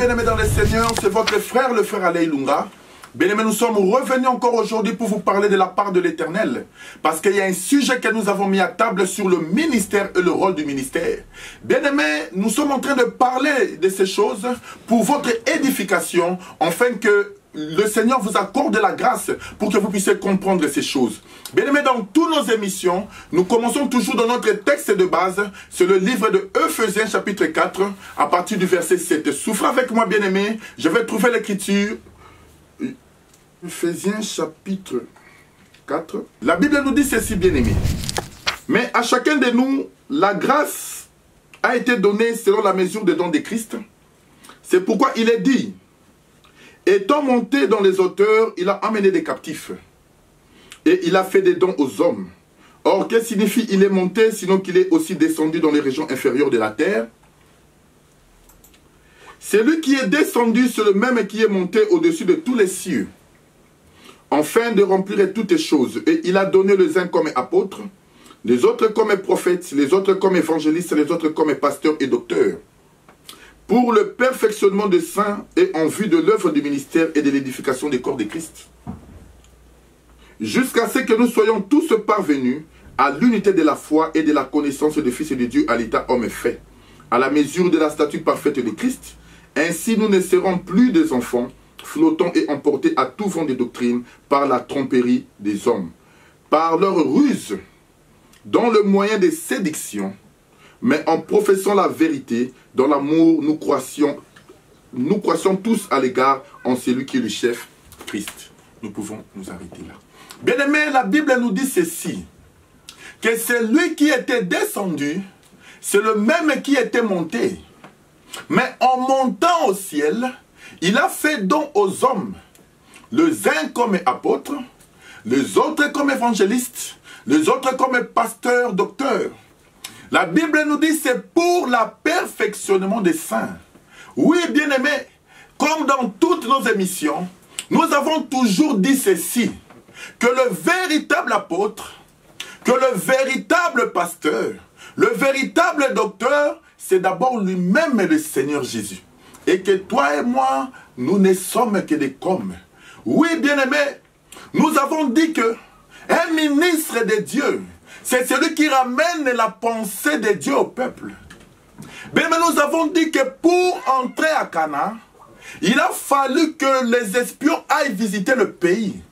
bien-aimés dans le Seigneur, c'est votre frère, le frère Alain Ilunga. Bien-aimés, nous sommes revenus encore aujourd'hui pour vous parler de la part de l'Éternel. Parce qu'il y a un sujet que nous avons mis à table sur le ministère et le rôle du ministère. Bien-aimés, nous sommes en train de parler de ces choses pour votre édification, afin que le Seigneur vous accorde la grâce pour que vous puissiez comprendre ces choses. Bien-aimés, dans toutes nos émissions, nous commençons toujours dans notre texte de base, c'est le livre de Ephésiens chapitre 4, à partir du verset 7. Souffrez avec moi, bien-aimés, je vais trouver l'écriture. Ephésiens chapitre 4. La Bible nous dit ceci, bien-aimés. Mais à chacun de nous, la grâce a été donnée selon la mesure des dons de Christ. C'est pourquoi il est dit, étant monté dans les hauteurs, il a amené des captifs. Et il a fait des dons aux hommes. Or, qu'est-ce que signifie il est monté, sinon qu'il est aussi descendu dans les régions inférieures de la terre? Celui qui est descendu, c'est le même qui est monté au-dessus de tous les cieux, afin de remplir toutes choses. Et il a donné les uns comme apôtres, les autres comme prophètes, les autres comme évangélistes, les autres comme pasteurs et docteurs, pour le perfectionnement des saints et en vue de l'œuvre du ministère et de l'édification des corps de Christ, jusqu'à ce que nous soyons tous parvenus à l'unité de la foi et de la connaissance du Fils de Dieu à l'état homme fait, à la mesure de la stature parfaite de Christ. Ainsi nous ne serons plus des enfants, flottants et emportés à tout vent de doctrine par la tromperie des hommes, par leur ruse, dans le moyen des séductions, mais en professant la vérité, dans l'amour, nous croissions tous à l'égard en celui qui est le chef, Christ. Nous pouvons nous arrêter là. Bien-aimés, la Bible nous dit ceci, que celui qui était descendu, c'est le même qui était monté. Mais en montant au ciel, il a fait don aux hommes, les uns comme apôtres, les autres comme évangélistes, les autres comme pasteurs, docteurs. La Bible nous dit c'est pour le perfectionnement des saints. Oui, bien-aimés, comme dans toutes nos émissions, nous avons toujours dit ceci, que le véritable apôtre, que le véritable pasteur, le véritable docteur, c'est d'abord lui-même le Seigneur Jésus. Et que toi et moi, nous ne sommes que des commes. Oui, bien-aimés, nous avons dit que un ministre de Dieu, c'est celui qui ramène la pensée de Dieu au peuple. Bien, mais nous avons dit que pour entrer à Cana, il a fallu que les espions aillent visiter le pays.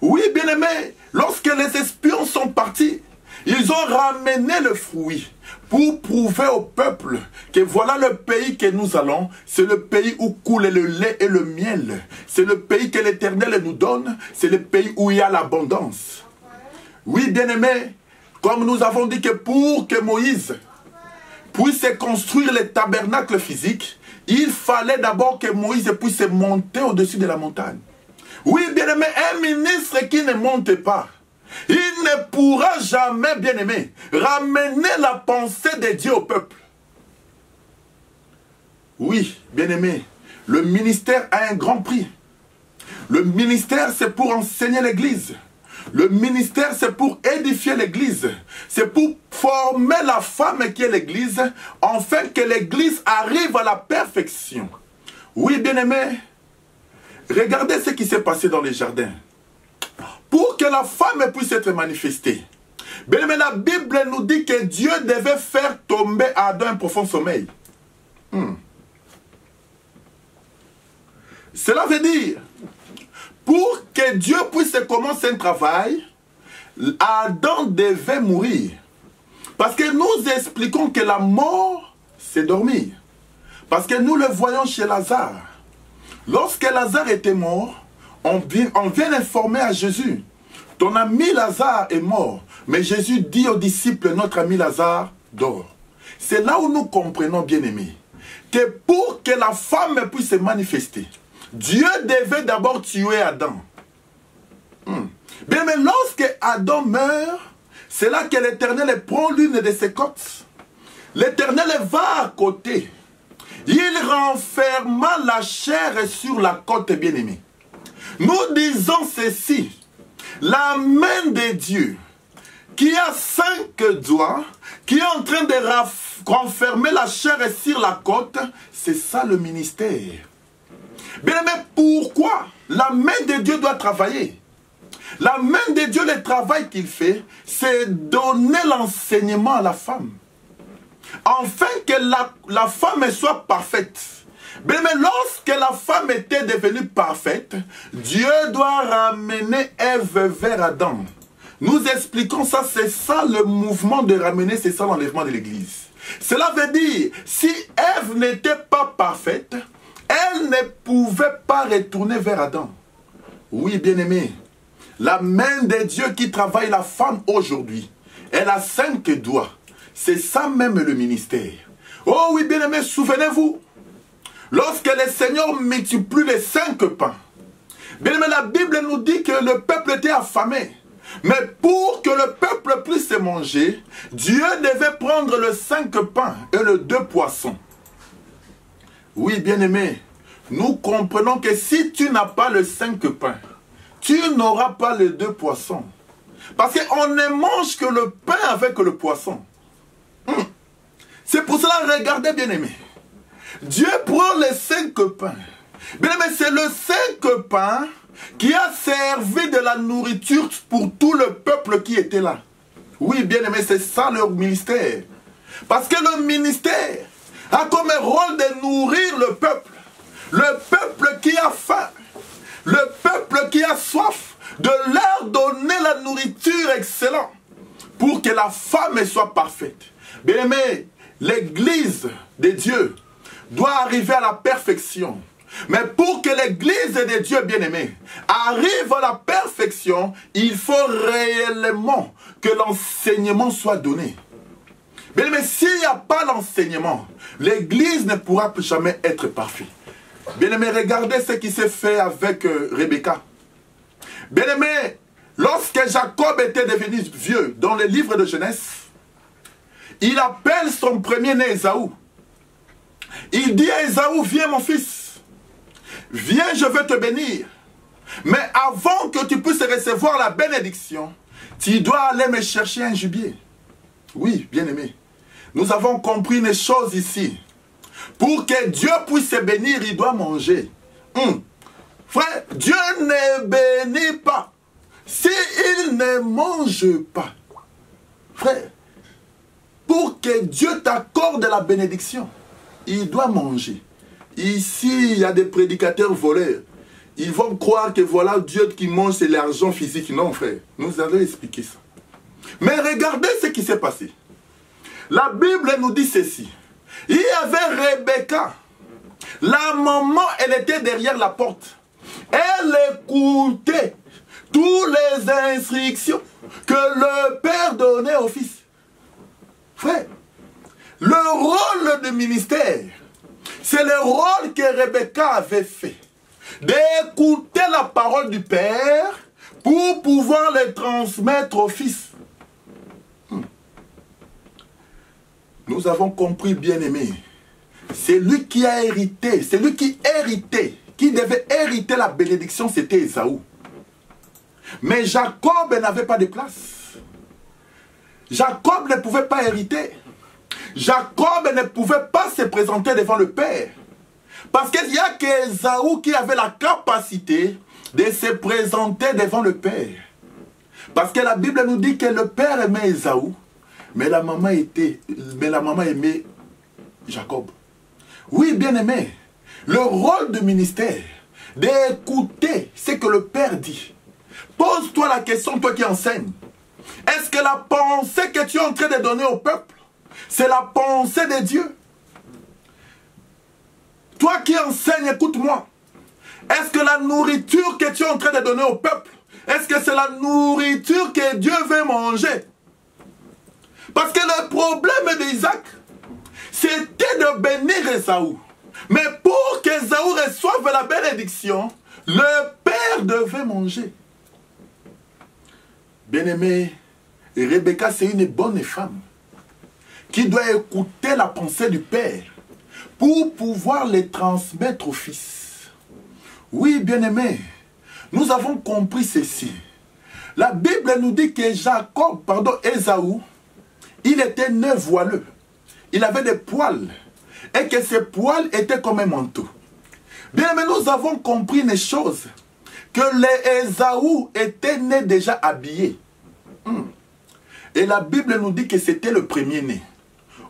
Oui, bien-aimés, lorsque les espions sont partis, ils ont ramené le fruit pour prouver au peuple que voilà le pays que nous allons. C'est le pays où coule le lait et le miel. C'est le pays que l'Éternel nous donne. C'est le pays où il y a l'abondance. Oui, bien-aimés, comme nous avons dit que pour que Moïse puisse construire le tabernacle physique, il fallait d'abord que Moïse puisse monter au-dessus de la montagne. Oui, bien-aimé, un ministre qui ne monte pas, il ne pourra jamais, bien-aimé, ramener la pensée de Dieu au peuple. Oui, bien-aimé, le ministère a un grand prix. Le ministère, c'est pour enseigner l'Église. Le ministère, c'est pour édifier l'Église. C'est pour former la femme qui est l'Église, afin que l'Église arrive à la perfection. Oui, bien-aimé, regardez ce qui s'est passé dans les jardins. Pour que la femme puisse être manifestée. Bien-aimé, la Bible nous dit que Dieu devait faire tomber Adam un profond sommeil. Cela veut dire, pour que Dieu puisse commencer un travail, Adam devait mourir. Parce que nous expliquons que la mort, c'est dormir. Parce que nous le voyons chez Lazare. Lorsque Lazare était mort, on vient informer à Jésus, ton ami Lazare est mort. Mais Jésus dit aux disciples, notre ami Lazare dort. C'est là où nous comprenons, bien-aimés, que pour que la femme puisse se manifester, Dieu devait d'abord tuer Adam. Bien, mais lorsque Adam meurt, c'est là que l'Éternel prend l'une de ses côtes. L'Éternel va à côté. Il renferma la chair sur la côte, bien-aimée. Nous disons ceci, la main de Dieu, qui a 5 doigts, qui est en train renfermer la chair et sur la côte, c'est ça le ministère. Bien aimé, pourquoi la main de Dieu doit travailler? La main de Dieu, le travail qu'il fait, c'est donner l'enseignement à la femme. Afin que la femme soit parfaite. Bien aimé, lorsque la femme était devenue parfaite, Dieu doit ramener Ève vers Adam. Nous expliquons ça, c'est ça le mouvement de ramener, c'est ça l'enlèvement de l'église. Cela veut dire, si Ève n'était pas parfaite, elle ne pouvait pas retourner vers Adam. Oui, bien-aimé, la main de Dieu qui travaille la femme aujourd'hui, elle a 5 doigts. C'est ça même le ministère. Oh oui, bien-aimé, souvenez-vous, lorsque le Seigneur multiplie les 5 pains, bien-aimé, la Bible nous dit que le peuple était affamé. Mais pour que le peuple puisse manger, Dieu devait prendre le 5 pains et le 2 poissons. Oui, bien-aimé, nous comprenons que si tu n'as pas le 5 pains, tu n'auras pas les 2 poissons. Parce qu'on ne mange que le pain avec le poisson. C'est pour cela, regardez, bien-aimé. Dieu prend les 5 pains. Bien-aimé, c'est le 5 pains qui a servi de la nourriture pour tout le peuple qui était là. Oui, bien-aimé, c'est ça leur ministère. Parce que le ministère a comme rôle de nourrir le peuple. Le peuple qui a faim, le peuple qui a soif, de leur donner la nourriture excellente pour que la femme soit parfaite. Bien-aimé, l'église de Dieu doit arriver à la perfection. Mais pour que l'église de Dieu, bien-aimé, arrive à la perfection, il faut réellement que l'enseignement soit donné. Bien-aimé, s'il n'y a pas l'enseignement, l'église ne pourra jamais être parfaite. Bien-aimé, regardez ce qui s'est fait avec Rebecca. Bien-aimé, lorsque Jacob était devenu vieux, dans le livre de Genèse, il appelle son premier-né Ésaü. Il dit à Ésaü, viens mon fils. Viens, je veux te bénir. Mais avant que tu puisses recevoir la bénédiction, tu dois aller me chercher un gibier. Oui, bien-aimé. Nous avons compris une chose ici. Pour que Dieu puisse se bénir, il doit manger. Frère, Dieu ne bénit pas s'il ne mange pas. Frère, pour que Dieu t'accorde la bénédiction, il doit manger. Ici, il y a des prédicateurs voleurs. Ils vont croire que voilà Dieu qui mange, c'est l'argent physique. Non, frère. Nous allons expliquer ça. Mais regardez ce qui s'est passé. La Bible nous dit ceci. Il y avait Rebecca. La maman, elle était derrière la porte. Elle écoutait toutes les instructions que le père donnait au fils. Frère, le rôle du ministère, c'est le rôle que Rebecca avait fait. D'écouter la parole du père pour pouvoir le transmettre au fils. Nous avons compris, bien-aimé. C'est lui qui a hérité, c'est lui qui héritait, qui devait hériter la bénédiction, c'était Ésaü. Mais Jacob n'avait pas de place. Jacob ne pouvait pas hériter. Jacob ne pouvait pas se présenter devant le Père. Parce qu'il n'y a qu'Ésaü qui avait la capacité de se présenter devant le Père. Parce que la Bible nous dit que le Père aimait Ésaü, mais la maman aimait Jacob. Oui, bien-aimé, le rôle du ministère, d'écouter ce que le Père dit. Pose-toi la question, toi qui enseignes. Est-ce que la pensée que tu es en train de donner au peuple, c'est la pensée de Dieu? Toi qui enseignes, écoute-moi. Est-ce que la nourriture que tu es en train de donner au peuple, est-ce que c'est la nourriture que Dieu veut manger? Parce que le problème d'Isaac, c'était de bénir Ésaü. Mais pour qu'Ésaü reçoive la bénédiction, le père devait manger. Bien-aimé, Rebecca, c'est une bonne femme qui doit écouter la pensée du père pour pouvoir les transmettre au fils. Oui, bien-aimé, nous avons compris ceci. La Bible nous dit que Ésaü, il était né voileux. il avait des poils. Et que ces poils étaient comme un manteau. Bien, mais nous avons compris une chose. Que les Ésaü étaient nés déjà habillés. Et la Bible nous dit que c'était le premier-né.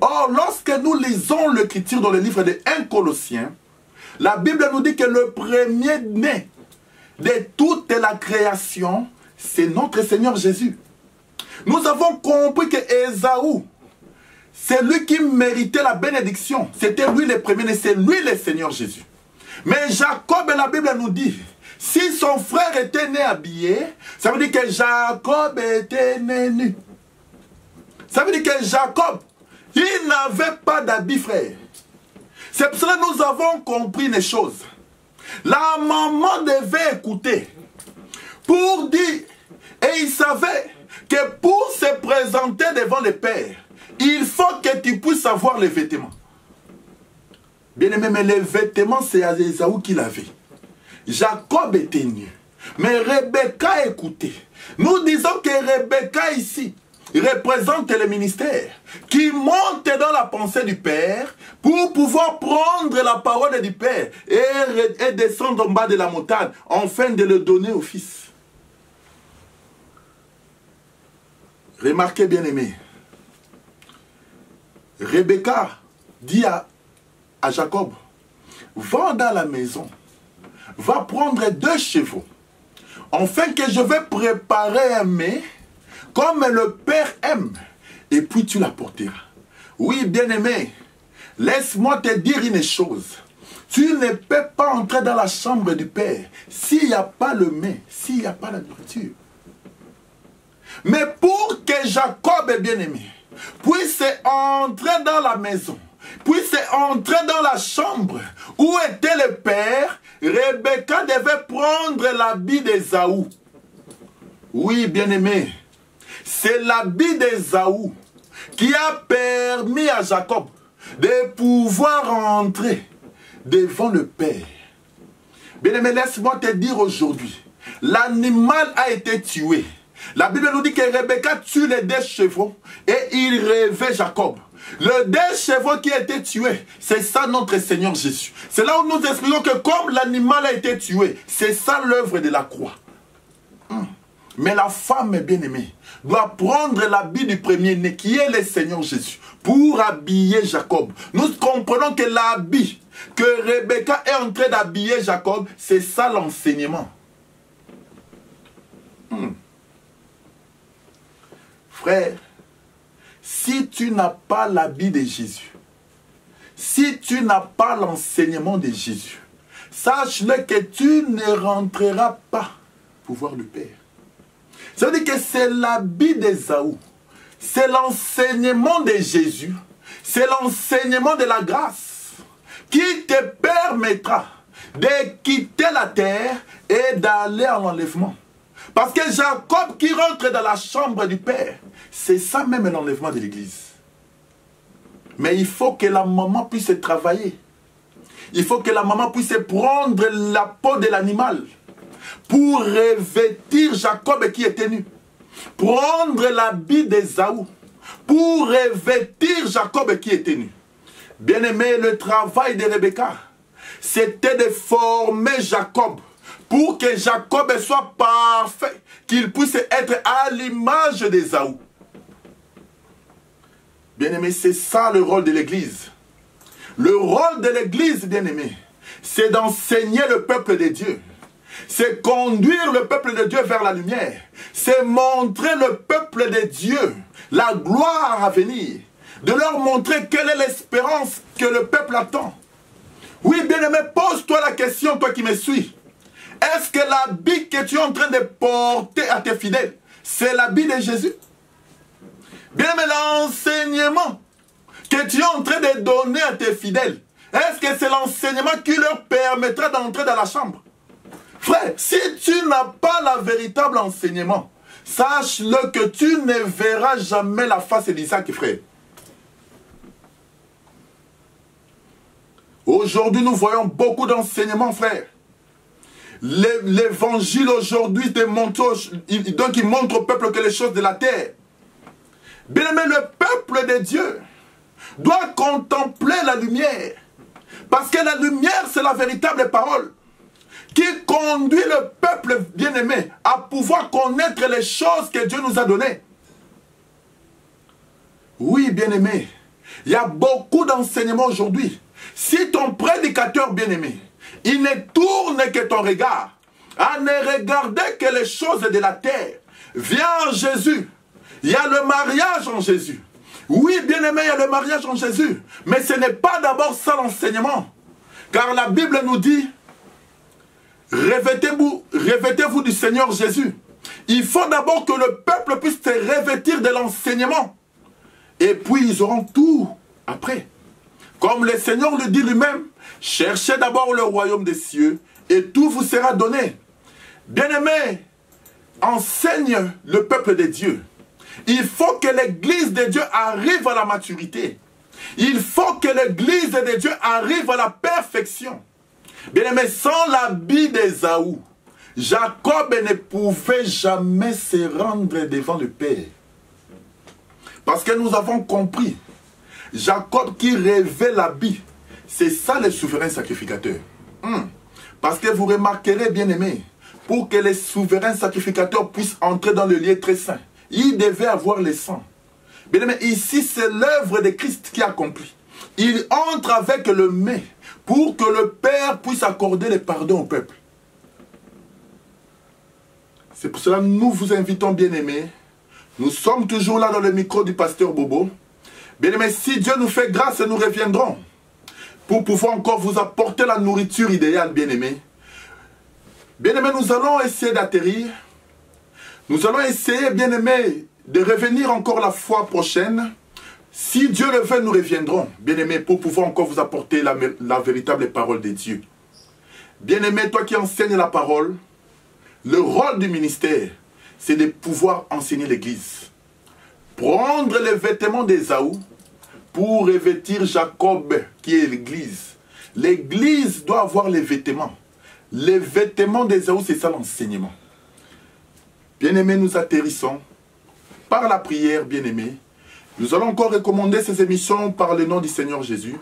Or, lorsque nous lisons l'écriture dans le livre de 1 Colossiens, la Bible nous dit que le premier-né de toute la création, c'est notre Seigneur Jésus. Nous avons compris que Ésaü, c'est lui qui méritait la bénédiction. C'était lui le premier-né, c'est lui le Seigneur Jésus. Mais Jacob, la Bible nous dit, si son frère était né habillé, ça veut dire que Jacob était né nu. Ça veut dire que Jacob, il n'avait pas d'habit, frère. C'est pour cela que nous avons compris une chose. La maman devait écouter pour dire, et il savait que pour se présenter devant le père, il faut que tu puisses avoir les vêtements. Bien aimé, mais les vêtements, c'est Ésaü qui l'avait. Jacob était nu. Mais Rebecca écoutait. Nous disons que Rebecca ici représente le ministère qui monte dans la pensée du Père pour pouvoir prendre la parole du Père et descendre en bas de la montagne afin de le donner au Fils. Remarquez bien aimé. Rebecca dit à Jacob, va dans la maison. Va prendre 2 chevaux, afin que je vais préparer un mets, comme le Père aime, et puis tu l'apporteras. Oui, bien-aimé, laisse-moi te dire une chose. Tu ne peux pas entrer dans la chambre du Père s'il n'y a pas le mets, s'il n'y a pas la nourriture. Mais pour que Jacob, bien-aimé, puisse entrer dans la maison, puisse entrer dans la chambre où était le Père, Rebecca devait prendre l'habit d'Ésaü. Oui, bien-aimé, c'est l'habit d'Ésaü qui a permis à Jacob de pouvoir entrer devant le Père. Bien-aimé, laisse-moi te dire aujourd'hui, l'animal a été tué. La Bible nous dit que Rebecca tue les 2 chevaux et il rêvait Jacob. Le 2 chevaux qui a été tué, c'est ça notre Seigneur Jésus. C'est là où nous expliquons que comme l'animal a été tué, c'est ça l'œuvre de la croix. Mais la femme bien-aimée doit prendre l'habit du premier-né qui est le Seigneur Jésus pour habiller Jacob. Nous comprenons que l'habit que Rebecca est en train d'habiller Jacob, c'est ça l'enseignement. Frère, si tu n'as pas l'habit de Jésus, si tu n'as pas l'enseignement de Jésus, sache-le que tu ne rentreras pas pour voir le Père. Ça veut dire que c'est l'habit d'Ésaü, c'est l'enseignement de Jésus, c'est l'enseignement de la grâce qui te permettra de quitter la terre et d'aller à l'enlèvement. Parce que Jacob qui rentre dans la chambre du Père, c'est ça même l'enlèvement de l'Église. Mais il faut que la maman puisse travailler. Il faut que la maman puisse prendre la peau de l'animal pour revêtir Jacob qui était nu. Prendre l'habit d'Ésaü pour revêtir Jacob qui était nu. Bien-aimé, le travail de Rebecca, c'était de former Jacob pour que Jacob soit parfait, qu'il puisse être à l'image d'Ésaü. Bien-aimé, c'est ça le rôle de l'Église. Le rôle de l'Église, bien-aimé, c'est d'enseigner le peuple de Dieu. C'est conduire le peuple de Dieu vers la lumière. C'est montrer le peuple de Dieu la gloire à venir. De leur montrer quelle est l'espérance que le peuple attend. Oui, bien-aimé, pose-toi la question, toi qui me suis. Est-ce que l'habit que tu es en train de porter à tes fidèles, c'est l'habit de Jésus? Bien-aimé, l'enseignement que tu es en train de donner à tes fidèles, est-ce que c'est l'enseignement qui leur permettra d'entrer dans la chambre? Frère, si tu n'as pas le véritable enseignement, sache-le que tu ne verras jamais la face d'Isaac, frère. Aujourd'hui, nous voyons beaucoup d'enseignements, frère. L'évangile aujourd'hui montre au peuple que les choses de la terre. Bien aimé, le peuple de Dieu doit contempler la lumière. Parce que la lumière, c'est la véritable parole qui conduit le peuple bien-aimé à pouvoir connaître les choses que Dieu nous a données. Oui, bien-aimé, il y a beaucoup d'enseignements aujourd'hui. Si ton prédicateur bien-aimé, il ne tourne que ton regard à ne regarder que les choses de la terre, viens en Jésus. Il y a le mariage en Jésus. Oui, bien-aimé, il y a le mariage en Jésus. Mais ce n'est pas d'abord ça l'enseignement. Car la Bible nous dit, revêtez-vous du Seigneur Jésus. Il faut d'abord que le peuple puisse se revêtir de l'enseignement. Et puis ils auront tout après. Comme le Seigneur le dit lui-même, cherchez d'abord le royaume des cieux et tout vous sera donné. Bien-aimé, enseigne le peuple de Dieu. Il faut que l'église de Dieu arrive à la maturité. Il faut que l'église de Dieu arrive à la perfection. Bien-aimé, sans l'habit d'Ésaü, Jacob ne pouvait jamais se rendre devant le Père. Parce que nous avons compris, Jacob qui rêvait l'habit, c'est ça le souverain sacrificateur. Parce que vous remarquerez, bien-aimé, pour que les souverains sacrificateurs puissent entrer dans le lieu très saint, il devait avoir le sang. Bien-aimé, ici c'est l'œuvre de Christ qui accomplit. Il entre avec le mets pour que le Père puisse accorder le pardon au peuple. C'est pour cela que nous vous invitons, bien-aimés. Nous sommes toujours là dans le micro du pasteur Bobo. Bien-aimés, si Dieu nous fait grâce, nous reviendrons pour pouvoir encore vous apporter la nourriture idéale, bien-aimés. Bien-aimés, nous allons essayer d'atterrir. Nous allons essayer, bien-aimés, de revenir encore la fois prochaine. Si Dieu le veut, nous reviendrons, bien-aimés, pour pouvoir encore vous apporter la véritable parole de Dieu. Bien-aimé, toi qui enseignes la parole, le rôle du ministère, c'est de pouvoir enseigner l'Église. Prendre les vêtements d'Ésaü pour revêtir Jacob, qui est l'Église. L'Église doit avoir les vêtements. Les vêtements d'Ésaü, c'est ça l'enseignement. Bien-aimés, nous atterrissons par la prière, bien-aimés. Nous allons encore recommander ces émissions par le nom du Seigneur Jésus.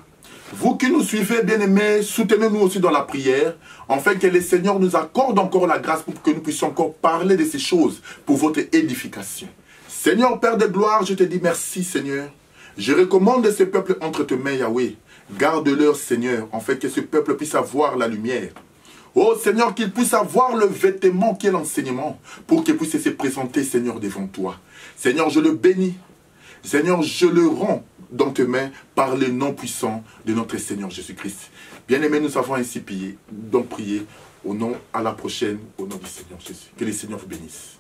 Vous qui nous suivez, bien-aimés, soutenez-nous aussi dans la prière, afin que le Seigneur nous accorde encore la grâce pour que nous puissions encore parler de ces choses pour votre édification. Seigneur, Père de gloire, je te dis merci, Seigneur. Je recommande ce peuple entre tes mains, Yahweh. Garde-leur, Seigneur, afin que ce peuple puisse avoir la lumière. Oh Seigneur, qu'il puisse avoir le vêtement qui est l'enseignement, pour qu'il puisse se présenter, Seigneur, devant toi. Seigneur, je le bénis. Seigneur, je le rends dans tes mains par le nom puissant de notre Seigneur Jésus-Christ. Bien-aimés, nous avons ainsi prié. Donc priez au nom, à la prochaine, au nom du Seigneur Jésus. Que le Seigneur vous bénisse.